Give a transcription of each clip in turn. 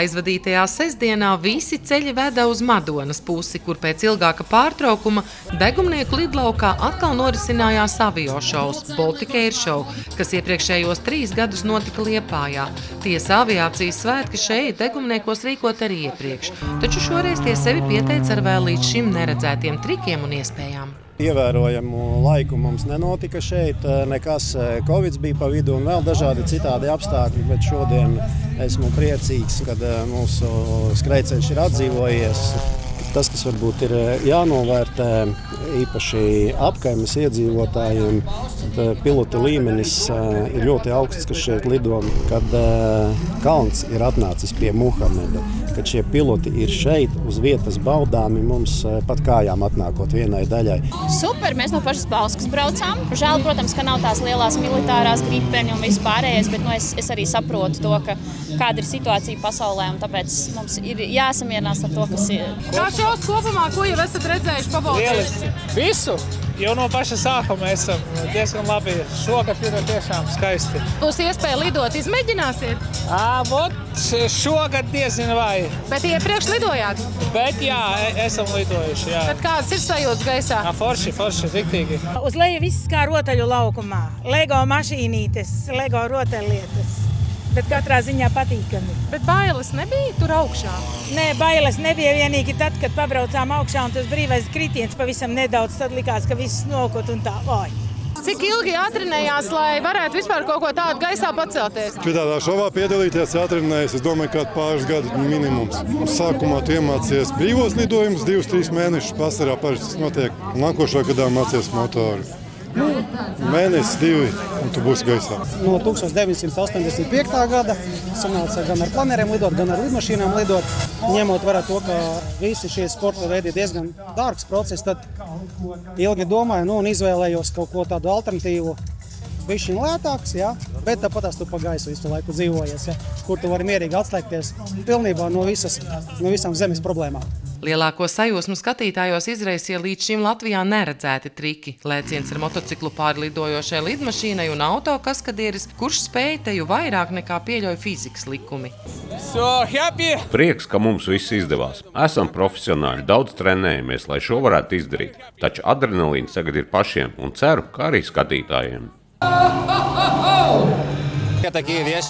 Aizvadītajā sestdienā visi ceļi veda uz Madonas pusi, kur pēc ilgāka pārtraukuma Degumnieku lidlaukā atkal norisinājās aviošovs Baltic Air Show, kas iepriekšējos 3 gadus notika Liepājā. Tiesa aviācijas svētki šeit Degumniekos rīkot arī iepriekš, taču šoreiz tie sevi pieteica ar vēl līdz šim neredzētiem trikiem un iespējām. Ievērojamu laiku mums nenotika šeit nekas, Covid bija pa vidu un vēl dažādi citādi apstākļi, bet šodien esmu priecīgs, kad mūsu skrejceļš ir atdzīvojies. Tas, kas varbūt ir jānovērtē īpaši apkaimes iedzīvotājiem, pilota līmenis ir ļoti augsts, kas šeit lido, kad kalns ir atnācis pie Muhameda, kad šie piloti ir šeit uz vietas baudāmi mums pat kājām atnākot vienai daļai. Super, mēs no pašas Bauskas braucām. Žēl, protams, ka nav tās lielās militārās gripeņi un viss pārējais, bet es arī saprotu to, kāda ir situācija pasaulē, un tāpēc mums ir jāsamierinās ar to, kas ir. Kā šovs kopumā, ko jau esat redzējuši pabaudīt? Visu! Jau no paša sākuma esam diezgan labi. Šogad ir tiešām skaisti. Būs iespēja lidot, izmēģināsiet? Šogad diezgan vai. Bet iepriekš lidojāt? Bet jā, esam lidojuši, jā. Bet kādas ir sajūtas gaisā? Forši, riktīgi. Uz leju viss kā rotaļu laukumā. Lego mašīnītes, Lego rotaļlietas. Bet katrā ziņā patīkami. Bet bailes nebija tur augšā? Nē, bailes nebija vienīgi tad, kad pabraucām augšā un tas brīvais kritiens pavisam nedaudz, tad likās, ka viss nokot un tā. Oi. Cik ilgi jātrenējās, lai varētu vispār kaut ko tādu gaisā pacelties? Šādā šovā piedalīties jātrenējas, es domāju, ka pāris gadu minimums. Sākumā tu iemācies brīvos lidojumus, 2-3 mēnešus pasarā parasti tas notiek. Nākošā gadā mācies motoru. Mēnesis, 2, un tu būsi gaisā. No 1985. gada sanāca gan ar planeriem lidot, gan ar lidmašīnām lidot. Ņemot vērā to, ka visi šie sporta veidi ir diezgan dārgs process, tad ilgi domāju un izvēlējos kaut ko tādu alternatīvu. Bišķiņ lētāks, jā, bet tāpatās tu pa gaisu visu laiku dzīvojies, jā, kur tu vari mierīgi atslēgties pilnībā no visām zemes problēmām. Lielāko sajūsmu skatītājos izraisīja līdz šim Latvijā neredzēti triki. Lēciens ar motociklu pārlidojošai lidmašīnai un autokaskadieris, kurš spēja teju vairāk nekā pieļauj fizikas likumi. Prieks, ka mums viss izdevās. Esam profesionāļi, daudz trenējamies, lai šo varētu izdarīt. Taču adrenalīns tagad ir pašiem un ceru, ka arī skatītājiem.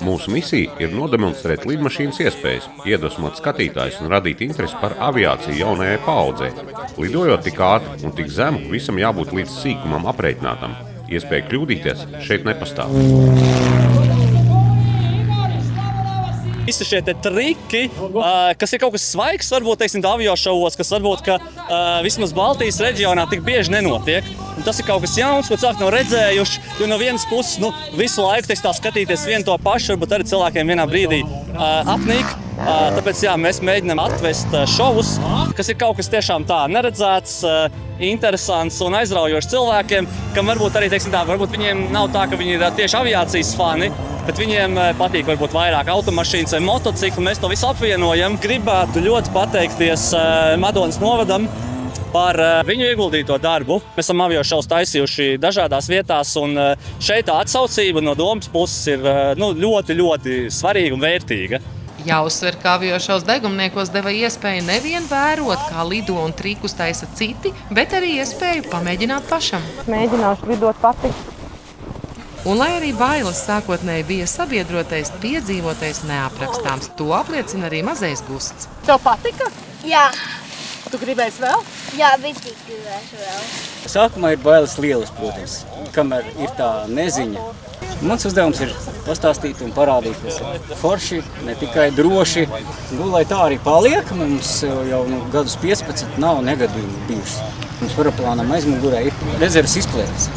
Mūsu misija ir nodemonstrēt lidmašīnas iespējas, iedvesmot skatītājus un radīt interesi par aviāciju jaunajai paaudzei. Lidojot tik ātri un tik zemu, visam jābūt līdz sīkumam aprēķinātam. Iespēja kļūdīties šeit nepastāv. Visi šie triki, kas ir kaut kas svaigs, varbūt aviošovos, kas varbūt vismaz Baltijas reģionā tik bieži nenotiek. Un tas ir kaut kas jauns, ko cilvēki nav redzējuši, jo no vienas puses visu laiku tā skatīties vienu to pašu, varbūt arī cilvēkiem vienā brīdī apnīk. Tāpēc jā, mēs mēģinām atvest šovus, kas ir kaut kas tiešām tā neredzēts, interesants un aizraujošs cilvēkiem, kam varbūt arī, varbūt viņiem nav tā, ka viņi ir tieši aviācijas fani, bet viņiem patīk varbūt vairāk automašīnas vai motociklu. Mēs to visu apvienojam. Gribētu ļoti pateikties Madonas novadam par viņu ieguldīto darbu. Mēs esam aviošovus taisījuši dažādās vietās, un šeit tā atsaucība no domas puses ir ļoti, ļoti svarīga un vērtīga. Jāuzsver, ka aviošovs Degumniekos deva iespēju nevien vērot, kā lido un trikus taisa citi, bet arī iespēju pamēģināt pašam. Mēģināšu lidot pati. Un lai arī bailes sākotnēji bija sabiedrotais, piedzīvotais neaprakstāms, to apliecina arī mazais Gusts. Tev patika? Jā. Tu gribēsi vēl? Jā, bitīgi gribēšu vēl. Sākumā ir bailes lielas, protams, kamēr ir tā neziņa. Mans uzdevums ir pastāstīt un parādīt, kas ir forši, ne tikai droši. Lai tā arī paliek, mums jau gadus 15 nav negadījumu bijuši. Mums paraplānam aizmugurē ir rezerves izplēdes.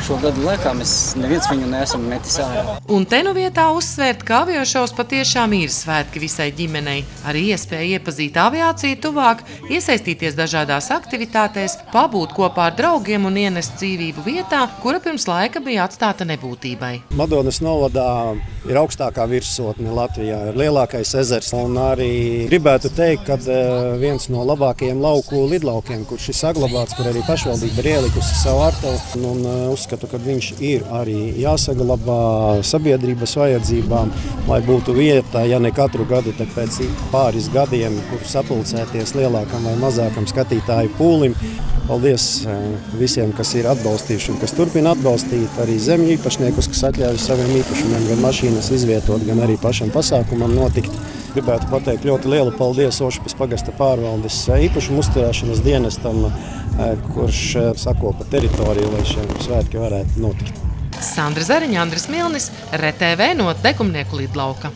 Šo gadu laikā mēs neviens viņu neesam metis ārā. Un te vietā uzsvērt, ka aviošovs patiešām ir svētki visai ģimenei. Arī iespēja iepazīt aviāciju tuvāk, iesaistīties dažādās aktivitātēs, pabūt kopā ar draugiem un ienest dzīvību vietā, kura pirms laika bija atstāta nebūtībai. Madonas novadā ir augstākā virsotne Latvijā, ir lielākais ezers. Un arī gribētu teikt, ka viens no labākajiem lauku lidlaukiem, kurš ir saglabāts, kur arī pašvaldība ir ielikusi savu artavu un uzskata, uzskatu, ka viņš ir arī jāsaglabā sabiedrības vajadzībām, lai būtu vieta, ja ne katru gadu, tad pēc pāris gadiem, kur sapulcēties lielākam vai mazākam skatītāju pūlim. Paldies visiem, kas ir atbalstījuši un kas turpina atbalstīt, arī zemju īpašniekus, kas atļauj saviem īpašumiem gan mašīnas izvietot, gan arī pašam pasākumam notikt. Gribētu pateikt ļoti lielu paldies Ošupes pagasta pārvaldes īpašumu uzturēšanas dienestam, kurš sakopa teritoriju, lai šiem svētki varētu notikt. Sandra Zariņa, Andris Milnis, RTV no Degumnieku lidlauka.